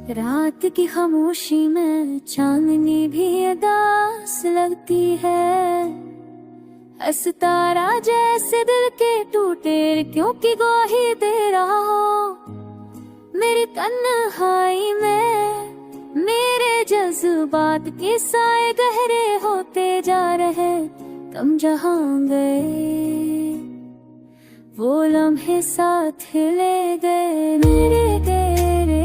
रात की खामोशी में चांदनी भी उदास लगती है। सितारा जैसे दिल के टूटे क्योंकि गवाही दे रहा हो। मेरी तन्हाई में मेरे जज्बात के साए गहरे होते जा रहे। तुम जहाँ गए वो लम्हे साथ ले गए। मेरे तेरे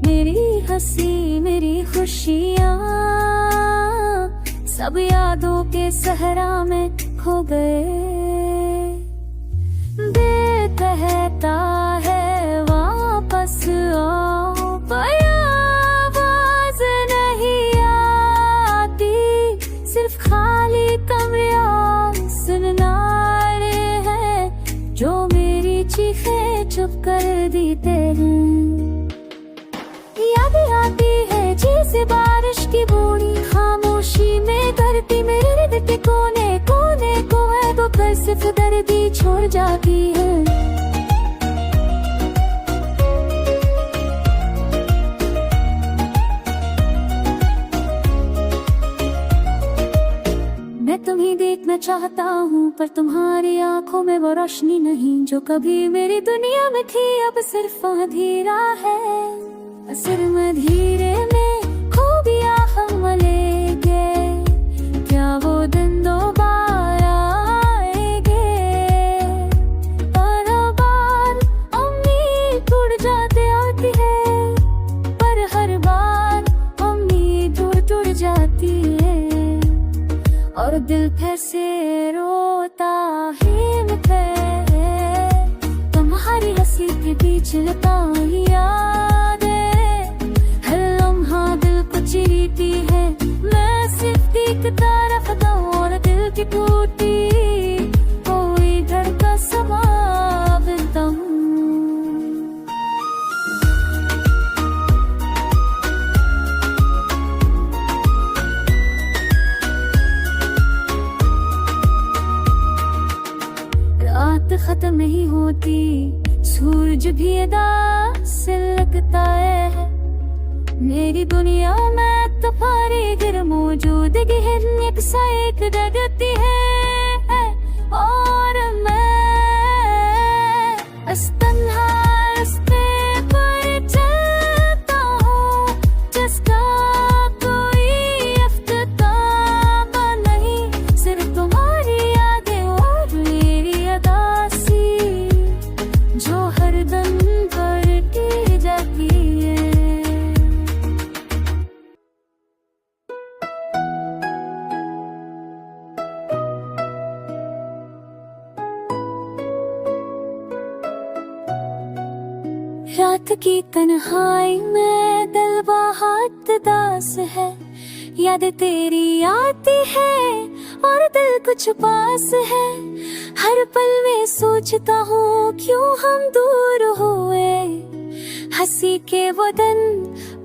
मेरी हंसी मेरी खुशियाँ सब यादों के सहरा में खो गए। दिल कहता है वापस आओ पर आवाज नहीं आती। सिर्फ खाली कमरे सुनना हैं जो मेरी चीखें चुप कर देते हैं। याद आती है जैसे बारिश की बूंदी खामोशी में करती मेरे दिल के कोने कोने को है तो फिर सिर्फ दर्दी छोड़ जाती है। मैं तुम्हें देखना चाहता हूँ पर तुम्हारी आंखों में वो रोशनी नहीं जो कभी मेरी दुनिया में थी। अब सिर्फ अंधेरा है। असर में धीरे में खो गया हम लेके। क्या वो दिन दोबारा आएंगे? बार बार उम्मीद टूट जाते आती है पर हर बार उम्मीद टूट जाती है और दिल फिर से रोता है। तुम्हारी हंसी के बीच लताई चिरीती है। मैं सिर्फ देखता रखता हूँ और दिल की टूटी कोई धड़का समाप्त हूँ। रात खत्म नहीं होती सूरज भी अदा से लगता है। मेरी दुनिया में तुम्हारी गिर मौजूदगी है। एक सा एक जगती है और मैं इस तन्हा रास्ते पर चलता हूँ जिसका कोई अफ्ताब नहीं। सिर्फ तुम्हारी यादें और मेरी अदासी जो हर दम बढ़ती जाती है। रात की तन्हाई में दिल बहुत दास है। याद तेरी आती है और दिल कुछ पास है। हर पल में सोचता हूँ क्यों हम दूर हुए। हंसी के वो दिन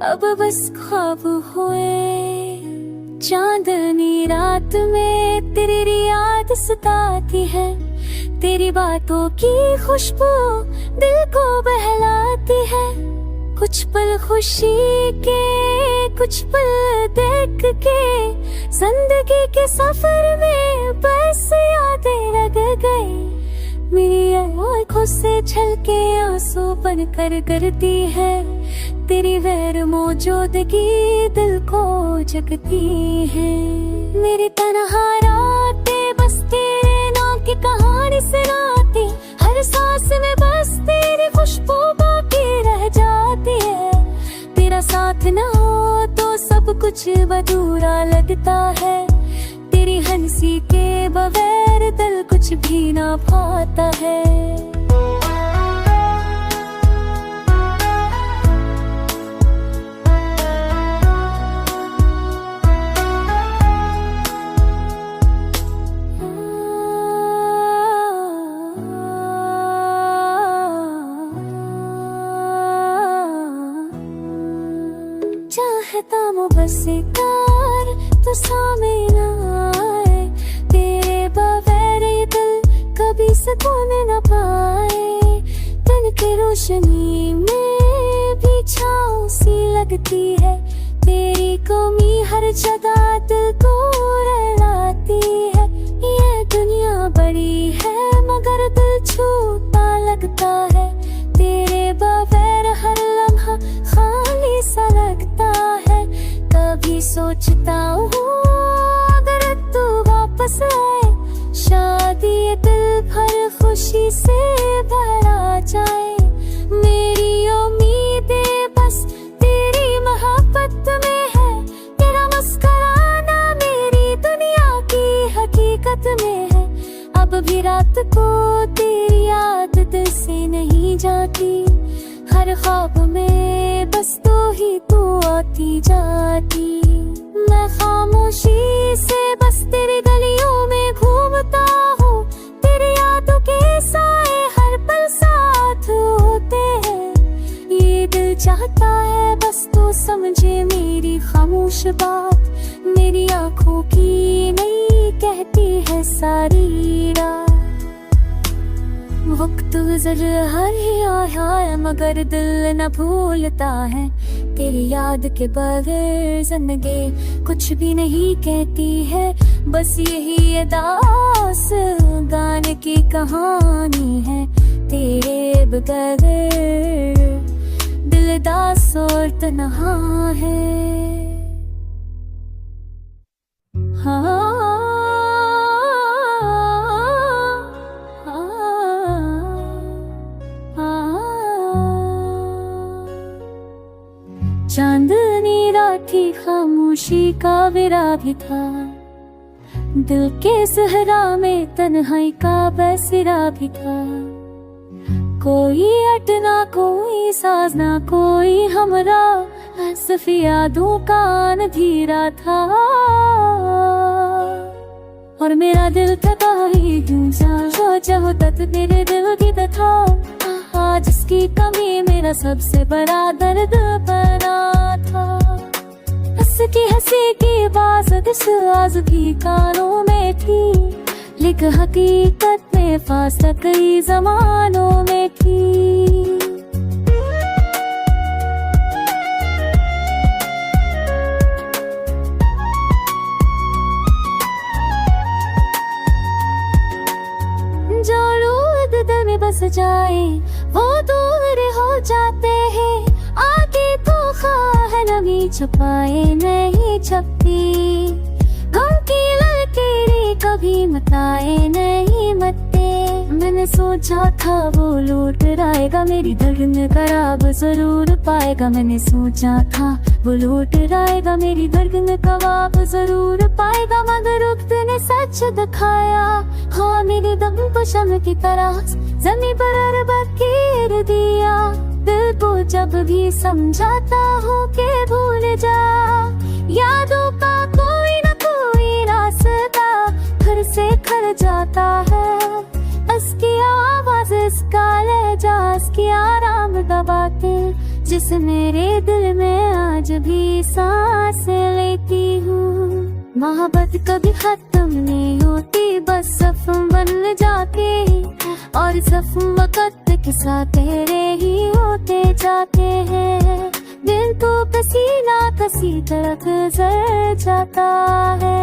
अब बस ख्वाब हुए। चांदनी रात में तेरी याद सताती है। तेरी बातों की खुशबू दिल को बहलाती है। कुछ पल खुशी के कुछ पल देख के जिंदगी के सफर में बस यादें लग गई। मेरी आँखों से छलके आंसू बन कर करती है। तेरी गैर मौजूदगी दिल को जगती है। मेरी तन्हा रातें बस तेरे नाम की कहानी सुनाती। हर सांस में बस तेरी खुशबू बाकी रह जाती है। तेरा साथ न हो तो सब कुछ अधूरा लगता है। तेरी हंसी के बगैर दिल कुछ भी ना पाता है। चाहता हूँ बस एक बार तो सामने ना आए, तेरे बगैर ये दिल कभी सुकून न पाए। दिन की रोशनी में भी छाँव सी लगती है, तेरी कमी हर जगह दिल को रुलाती है। ये दुनिया बड़ी है मगर दिल छोटा लगता है, तेरे बगैर हर लम्हा खाली सा लगता है। कभी सोचता हूँ अगर तू वापस आए, शादी ये दिल भर खुशी से भरा जाए। मेरी उम्मीदें बस तेरी मोहब्बत में है, तेरा मुस्कुराना मेरी दुनिया की हकीकत में है। अब भी रात को तेरी याद दिल से नहीं जाती, हर ख्वाब में बस तू आती जाती। मैं खामोशी से बस तेरी गलियों में घूमता हूँ, तेरी यादों के साए हर पल साथ होते हैं। ये दिल चाहता है बस तू समझे मेरी खामोश बात, मेरी आँखों की नहीं कहती है सारी रात। वक्त गुजर हर ही आया है मगर दिल न भूलता है, तेरी याद के बगैर जिंदगी कुछ भी नहीं कहती है। बस यही अदास गाने की कहानी है, तेरे बगैर दिल दास और तन्हा है। हाँ चांदनी राठी खामोशी का विरा भी था, दिल के सहरा में तन्हाई का बसेरा भी था। कोई अटना कोई साज ना कोई हमरा, सिर्फ यादों का अंधेरा था। और मेरा दिल थका ही क्यों सा चाहो तक मेरे दिल की था, जिसकी कमी मेरा सबसे बड़ा दर्द बना था। हंसी की बात आज भी कानों में थी, लेकिन हकीकत में फासला कई जमानों में थी। जो रूद दिल में बस जाए वो दूर हो जाते हैं, आगे तो है नमी छुपाए नहीं छपती। गम की लकीरें कभी मताए नहीं मत्ते, मैंने सोचा था वो लौट आएगा, मेरी धड़कन खराब जरूर पाएगा। मैंने सोचा था वो लौट आएगा, मेरी धड़कन कबाब जरूर पाएगा। मगर वक्त ने सच दिखाया, हाँ मेरे दम को शम की तरह जमीन पर बखेर दिया। दिल को जब भी समझाता हूँ के भूल जा, यादों का कोई न कोई रास्ता फिर से खड़ जाता है। इसकी आवाज इसका लहजा इसकी आराम दबाते, जिस मेरे दिल में आज भी सांस लेती हूँ। मोहब्बत कभी खत्म नहीं होती, बस जख्म बन जाती, और जख्म वक्त के साथ तेरे ही होते जाते हैं। दिल तो कसी तरह गुजर जाता है।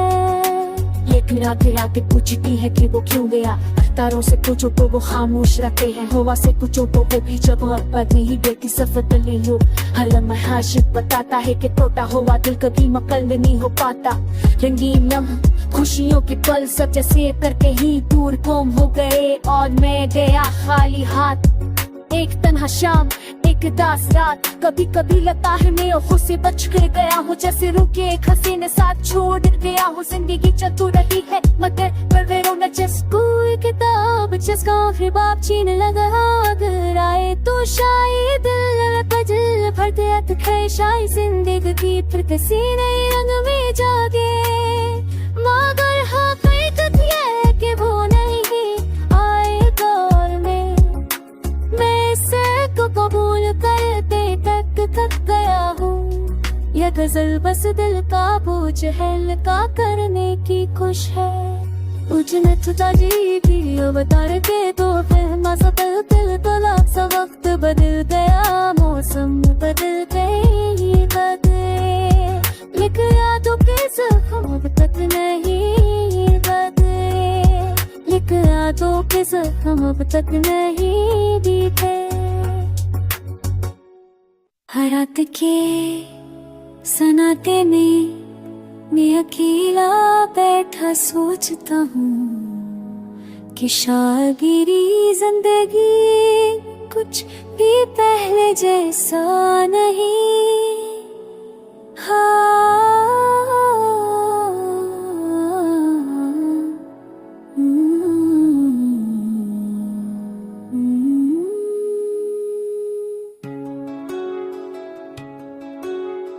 ये फिरा के पूछती है कि वो क्यों गया, तारों से पूछो तो वो खामोश रहते हैं, हवा से पूछो तो वो भी जब पर नहीं देती सफर नहीं हो। हर लम्हा हाशिक बताता है कि टूटा हुआ दिल कभी मकल नहीं हो पाता। रंगीन लम्हा खुशियों के पल सब जैसे करके ही दूर गुम हो गए, और मैं गया खाली हाथ। एक तन्हा शाम एक दास रात, कभी कभी लगता है मैं आँखों से बच कर गया हूँ, जैसे रुके एक हसीने साथ छोड़ गया हूँ। जिंदगी चलती रही है मगर परवेरों न जस कोई किताब जिसका आखिरी बाप छीन लगा। अगर आए तो शायद दिल पजल भरते अटके, शायद जिंदगी फिर किसी नए रंग में जागे। मगर हकीकत ये है कि वो नहीं आए दौर में, मैं इसे को कबूल करते तक थक गया हूँ। यह गजल बस दिल का बोझ है हल्का करने की खुश है। उजने तुझा जी भी अवतार के तो फिर मसा दिल दिल तला सा वक्त बदल गया मौसम बदल गए बदले लिख यादों के जख्म अब तक नहीं बदले लिख यादों के जख्म अब तक नहीं बीते। हर रात के सन्नाटे में मैं अकेला बैठा सोचता हूँ कि शायरी जिंदगी कुछ भी पहले जैसा नहीं।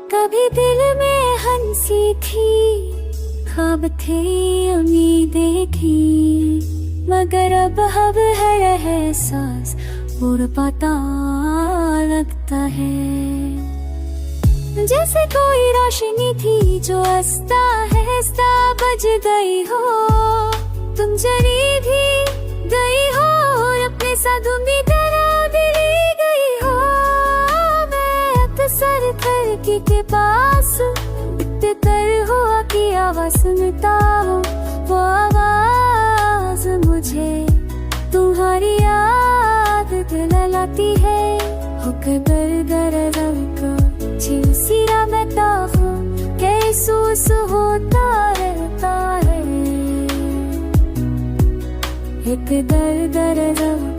कभी दिल में हंसी थी ख्वाब थे उम्मीदें थी मगर अब है एहसास और पता लगता है जैसे कोई रोशनी थी जो हंसता हंसता बज गई हो। तुम जरी भी गई हो और अपने साथ उम्मीदें दिली गई हो। मैं अक्सर खिड़की के पास इतने तर हुआ की आवाज सुनता हूँ वो आवाज मुझे तुम्हारी याद दिलाती है। हुक्कर दर को चिलसिरा में ताहूँ कैसूस होता रहता है। एक दर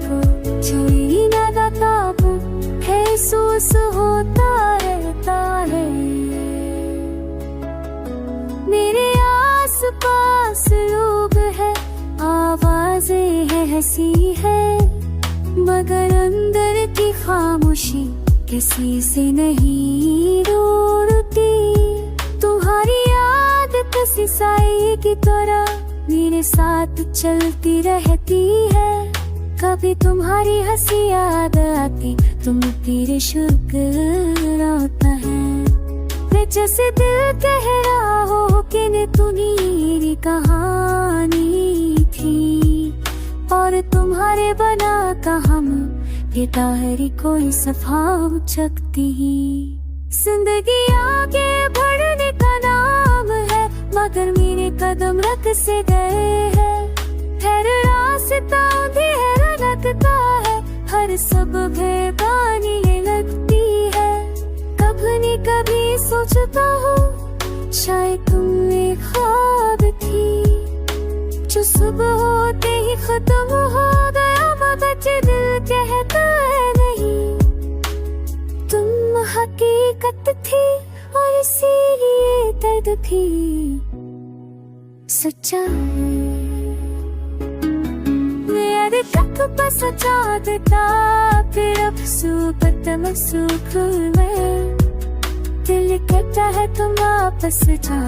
को छुई न दाताहूँ कैसूस होता रहता है। मेरे आस पास लोग हैं आवाजें है हंसी है मगर अंदर की खामोशी किसी से नहीं रूठती। तुम्हारी याद किसी साए की तरह मेरे साथ चलती रहती है। कभी तुम्हारी हंसी याद आती तुम तेरे शुक्राता है। मैं जैसे दिल कह रहा हो कि ने तुम्हारी कहानी थी और तुम्हारे बना का हम ये तारी कोई सफाव चकती। जिंदगी आगे बढ़ने का नाम है मगर मेरे कदम रख से गए हैं। हर रास्ता अंधेरा लगता है हर सब बेगानी लगती है। कभी न कभी सोचता हूँ शायद तुम एक ख्वाब थी जो सुबह होते ही खत्म हो गया मगर दिल कहता है नहीं। तुम हकीकत थी और इसीलिए दर्द भी सच्चा मेरे तक बस चाहता फिर अब सुबह सुख में दिल कहता है तुम वापस जा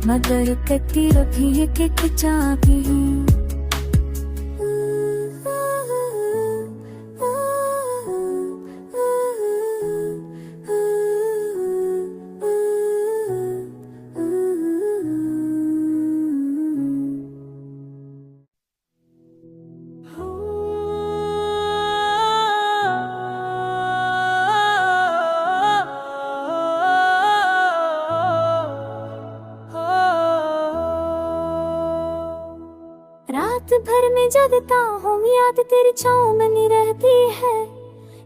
मगर कहती रही है कि कुचा भी रात भर में जगता हूँ याद तेरी छाँव में नहीं रहती है।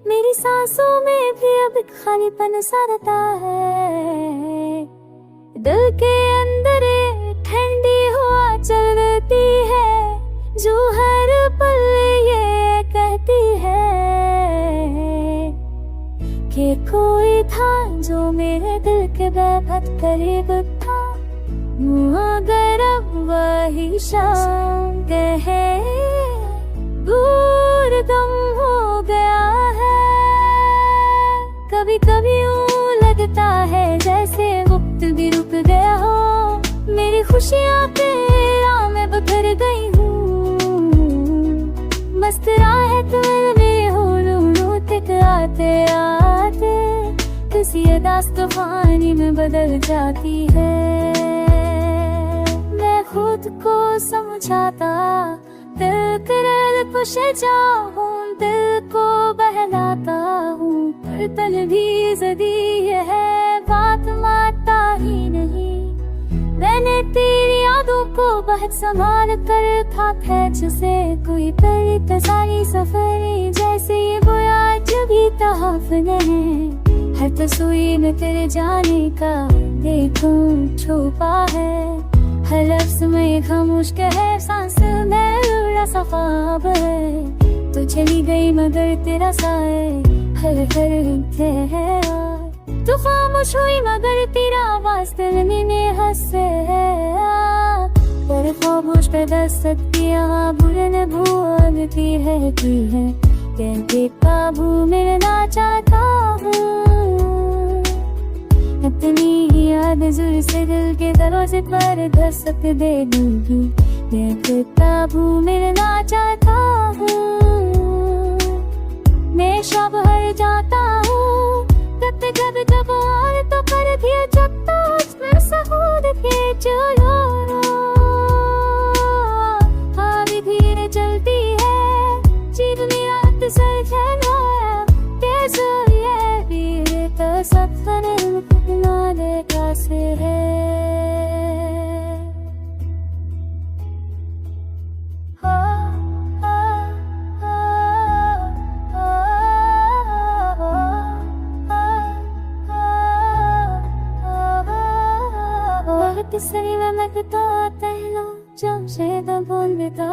मेरी सांसों में भी अब खालीपन सा रहता है। दिल के अंदर ठंडी हवा चलती है जो हर पल ये कहती है कि कोई था जो मेरे दिल के बेहद करीब था मगर अब वही शाम कहे दूर गम हो गया है। कभी कभी यूं लगता है जैसे वक्त भी रुक गया हो। मेरी खुशियाँ तेरा में बिखर गई हूँ मस्त राह तुम मेरे हो लूलू तक आते आते किसी ये दास्तां पानी में बदल जाती है। मैं खुद को समझाता दिल करल पुछे जाऊं, दिल को बहलाता हूँ, पर तन भी जदी है, बात मानता ही नहीं। मैंने तेरी यादों को बहुत संभाल कर रखा है, जैसे कोई परी तसारी सफरी, जैसे ये बोया जब भी तहफ नहीं। हर तस्वीर में तेरे जाने का देखूं छुपा है, हर लफ्ज़ में खामोश कहे, सांस में रुड़ा सा ख्वाब है। तू चली गई मगर तेरा साए हर है। तू खामोश हुई मगर तेरा आवाज दिल में हंसे है। पर खामोश पे दस्तक दिया बुरन भूलती है की है, कहते काबू मिलना चाहता हूँ। अपनी याद जुर से दिल के दरवाजे पर दस्तक दे दूंगी, मैं फिर काबू मिलना चाहता हूँ। मैं शब हर जाता हूँ, जब और तो कर दिया जब तो उसमें सहूद के चलो। आगे धीरे चलती है जीव मेरा सर है, तेज ये वीर तो सफर नाले का से है। सही में लगता तहलो जमशेद बोल बेटा,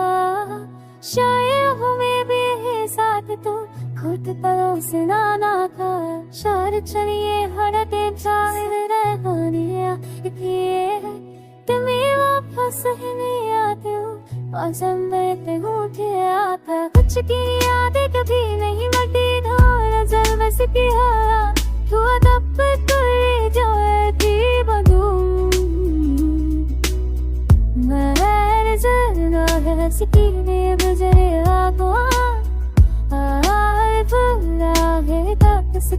शायद हमें भी साथ तो खुद पलों से नाना था। शार चलिए हड़ते जाहिर रहनिया किए तुम्हें वापस नहीं आते हो, मौसम में उठे आता कुछ की यादें कभी नहीं मटी। धोर जल बस की हवा तू तब करे जो थी बदू मैं जरा है सिकीने बजरे आगो आए भुला है तब से